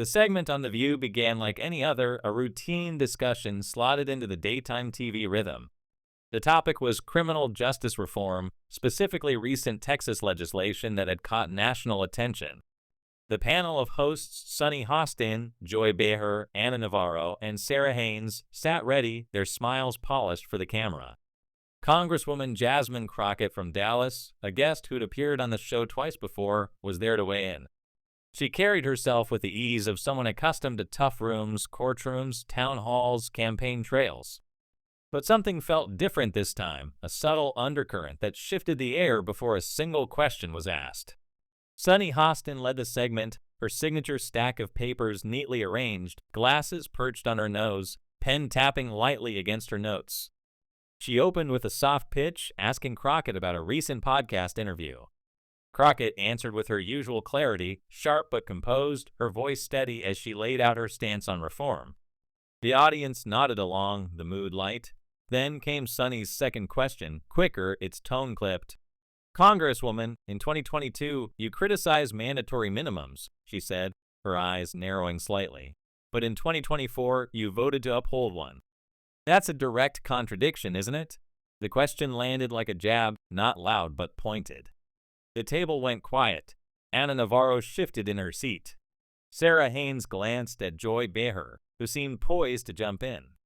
The segment on The View began like any other, a routine discussion slotted into the daytime TV rhythm. The topic was criminal justice reform, specifically recent Texas legislation that had caught national attention. The panel of hosts Sunny Hostin, Joy Behar, Ana Navarro, and Sarah Haynes sat ready, their smiles polished for the camera. Congresswoman Jasmine Crockett from Dallas, a guest who'd appeared on the show twice before, was there to weigh in. She carried herself with the ease of someone accustomed to tough rooms, courtrooms, town halls, campaign trails. But something felt different this time, a subtle undercurrent that shifted the air before a single question was asked. Sunny Hostin led the segment, her signature stack of papers neatly arranged, glasses perched on her nose, pen tapping lightly against her notes. She opened with a soft pitch, asking Crockett about a recent podcast interview. Crockett answered with her usual clarity, sharp but composed, her voice steady as she laid out her stance on reform. The audience nodded along, the mood light. Then came Sunny's second question, quicker, its tone clipped. "Congresswoman, in 2022, you criticized mandatory minimums," she said, her eyes narrowing slightly. "But in 2024, you voted to uphold one. That's a direct contradiction, isn't it?" The question landed like a jab, not loud but pointed. The table went quiet. Ana Navarro shifted in her seat. Sarah Haynes glanced at Joy Behar, who seemed poised to jump in.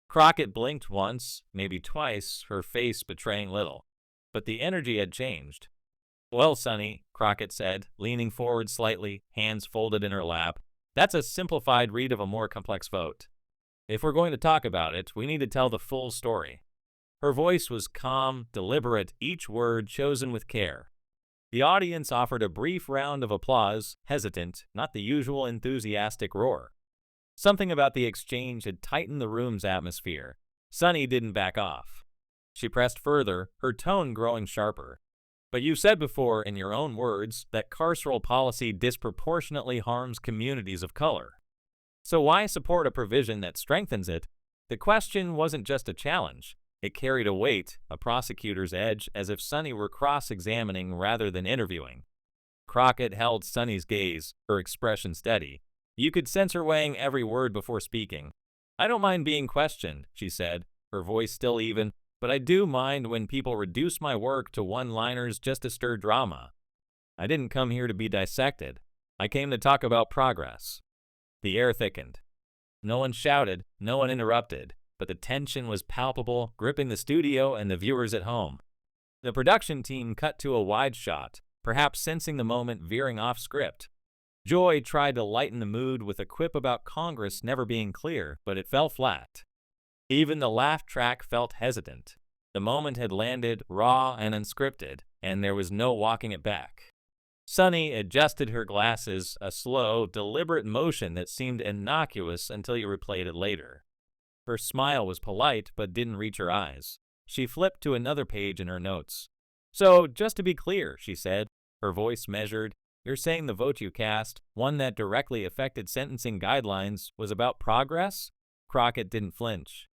Crockett blinked once, maybe twice, her face betraying little. But the energy had changed. "Well, Sunny," Crockett said, leaning forward slightly, hands folded in her lap, "that's a simplified read of a more complex vote. If we're going to talk about it, we need to tell the full story." Her voice was calm, deliberate, each word chosen with care. The audience offered a brief round of applause, hesitant, not the usual enthusiastic roar. Something about the exchange had tightened the room's atmosphere. Sunny didn't back off. She pressed further, her tone growing sharper. "But you said before, in your own words, that carceral policy disproportionately harms communities of color. So why support a provision that strengthens it?" The question wasn't just a challenge. It carried a weight, a prosecutor's edge, as if Sunny were cross-examining rather than interviewing. Crockett held Sunny's gaze, her expression steady. You could sense her weighing every word before speaking. "I don't mind being questioned," she said, her voice still even, "but I do mind when people reduce my work to one-liners just to stir drama. I didn't come here to be dissected. I came to talk about progress." The air thickened. No one shouted, no one interrupted, but the tension was palpable, gripping the studio and the viewers at home. The production team cut to a wide shot, perhaps sensing the moment veering off script. Joy tried to lighten the mood with a quip about Congress never being clear, but it fell flat. Even the laugh track felt hesitant. The moment had landed, raw and unscripted, and there was no walking it back. Sunny adjusted her glasses, a slow, deliberate motion that seemed innocuous until you replayed it later. Her smile was polite, but didn't reach her eyes. She flipped to another page in her notes. "So, just to be clear," she said, her voice measured, "you're saying the vote you cast, one that directly affected sentencing guidelines, was about progress?" Crockett didn't flinch.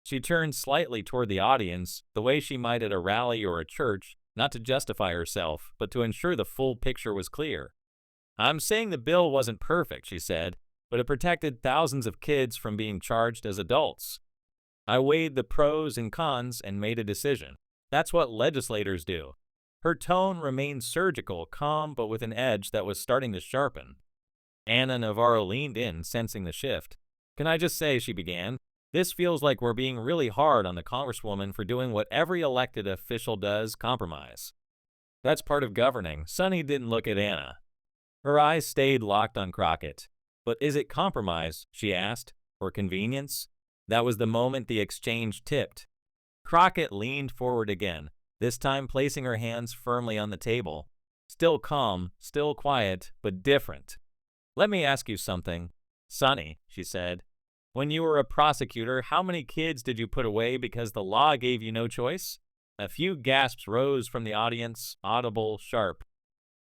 She turned slightly toward the audience, the way she might at a rally or a church, not to justify herself, but to ensure the full picture was clear. "I'm saying the bill wasn't perfect," she said, "but it protected thousands of kids from being charged as adults. I weighed the pros and cons and made a decision. That's what legislators do." Her tone remained surgical, calm, but with an edge that was starting to sharpen. Ana Navarro leaned in, sensing the shift. "Can I just say," she began, "this feels like we're being really hard on the Congresswoman for doing what every elected official does, compromise." "That's part of governing." Sunny didn't look at Ana. Her eyes stayed locked on Crockett. "But is it compromise?" she asked, "or convenience?" That was the moment the exchange tipped. Crockett leaned forward again, this time placing her hands firmly on the table. Still calm, still quiet, but different. "Let me ask you something. Sunny," she said, "when you were a prosecutor, how many kids did you put away because the law gave you no choice?" A few gasps rose from the audience, audible, sharp.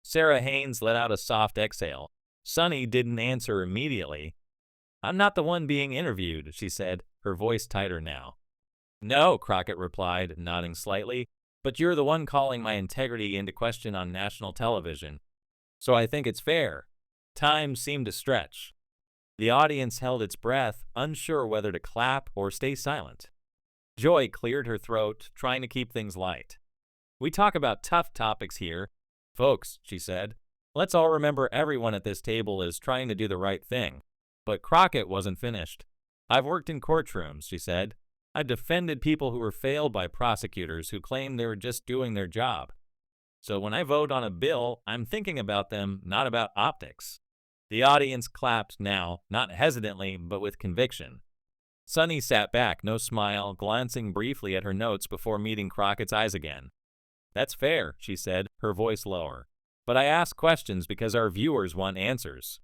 Sarah Haynes let out a soft exhale. Sunny didn't answer immediately. "I'm not the one being interviewed," she said, her voice tighter now. "No," Crockett replied, nodding slightly, "but you're the one calling my integrity into question on national television. So I think it's fair." Time seemed to stretch. The audience held its breath, unsure whether to clap or stay silent. Joy cleared her throat, trying to keep things light. "We talk about tough topics here, folks," she said. "Let's all remember everyone at this table is trying to do the right thing." But Crockett wasn't finished. "I've worked in courtrooms," she said. "I've defended people who were failed by prosecutors who claimed they were just doing their job. So when I vote on a bill, I'm thinking about them, not about optics." The audience clapped now, not hesitantly, but with conviction. Sunny sat back, no smile, glancing briefly at her notes before meeting Crockett's eyes again. "That's fair," she said, her voice lower. "But I ask questions because our viewers want answers."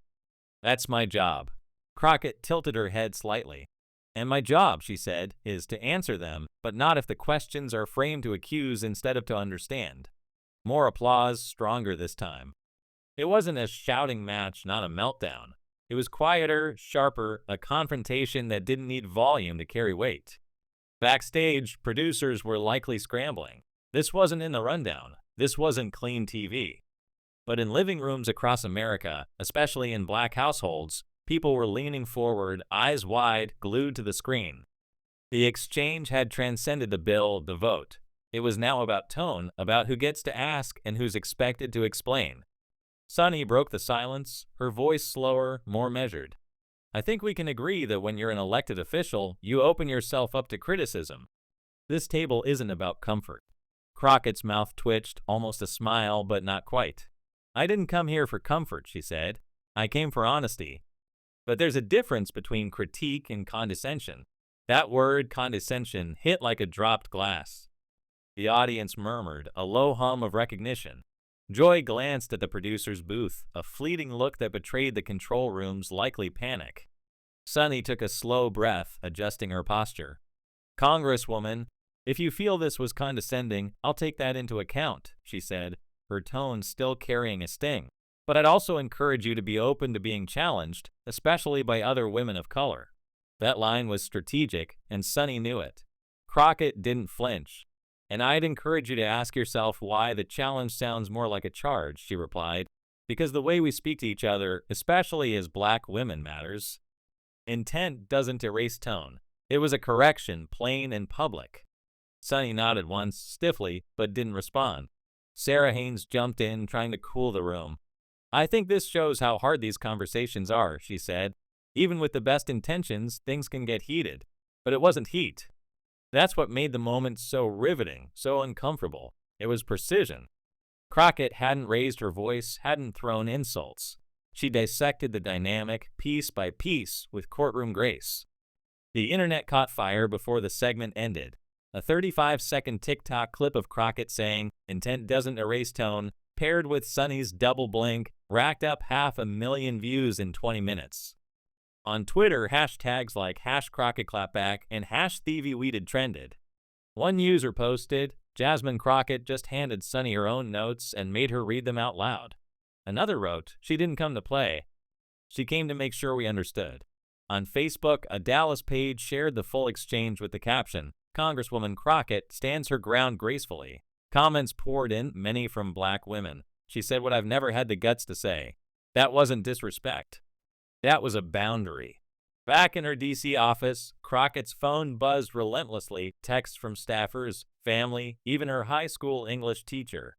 "That's my job." Crockett tilted her head slightly. "And my job," she said, "is to answer them, but not if the questions are framed to accuse instead of to understand." More applause, stronger this time. It wasn't a shouting match, not a meltdown. It was quieter, sharper, a confrontation that didn't need volume to carry weight. Backstage, producers were likely scrambling. This wasn't in the rundown. This wasn't clean TV. But in living rooms across America, especially in black households, people were leaning forward, eyes wide, glued to the screen. The exchange had transcended the bill, the vote. It was now about tone, about who gets to ask and who's expected to explain. Sunny broke the silence, her voice slower, more measured. "I think we can agree that when you're an elected official, you open yourself up to criticism. This table isn't about comfort." Crockett's mouth twitched, almost a smile, but not quite. "I didn't come here for comfort," she said. "I came for honesty. But there's a difference between critique and condescension." That word, condescension, hit like a dropped glass. The audience murmured, a low hum of recognition. Joy glanced at the producer's booth, a fleeting look that betrayed the control room's likely panic. Sunny took a slow breath, adjusting her posture. "Congresswoman, if you feel this was condescending, I'll take that into account," she said, her tone still carrying a sting. "But I'd also encourage you to be open to being challenged, especially by other women of color." That line was strategic, and Sunny knew it. Crockett didn't flinch. "And I'd encourage you to ask yourself why the challenge sounds more like a charge," she replied. "Because the way we speak to each other, especially as black women, matters. Intent doesn't erase tone. It was a correction, plain and public." Sunny nodded once, stiffly, but didn't respond. Sarah Haynes jumped in, trying to cool the room. "I think this shows how hard these conversations are," she said. "Even with the best intentions, things can get heated." But it wasn't heat. That's what made the moment so riveting, so uncomfortable. It was precision. Crockett hadn't raised her voice, hadn't thrown insults. She dissected the dynamic, piece by piece, with courtroom grace. The internet caught fire before the segment ended. A 35-second TikTok clip of Crockett saying, "Intent doesn't erase tone," paired with Sunny's double blink, racked up 500,000 views in 20 minutes. On Twitter, hashtags like #CrockettClapback and #ThevyWeeded trended. One user posted, "Jasmine Crockett just handed Sunny her own notes and made her read them out loud." Another wrote, "She didn't come to play. She came to make sure we understood." On Facebook, a Dallas page shared the full exchange with the caption, "Congresswoman Crockett stands her ground gracefully." Comments poured in, many from black women. "She said what I've never had the guts to say. That wasn't disrespect. That was a boundary." Back in her D.C. office, Crockett's phone buzzed relentlessly, texts from staffers, family, even her high school English teacher.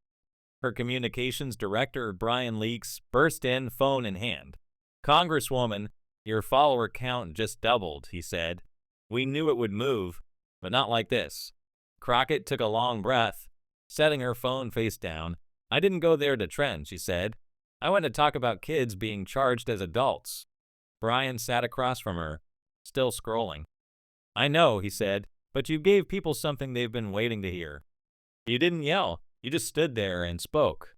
Her communications director, Brian Leaks, burst in, phone in hand. "Congresswoman, your follower count just doubled," he said. "We knew it would move, but not like this." Crockett took a long breath, setting her phone face down. "I didn't go there to trend," she said. "I went to talk about kids being charged as adults." Brian sat across from her, still scrolling. "I know," he said, "but you gave people something they've been waiting to hear. You didn't yell. You just stood there and spoke."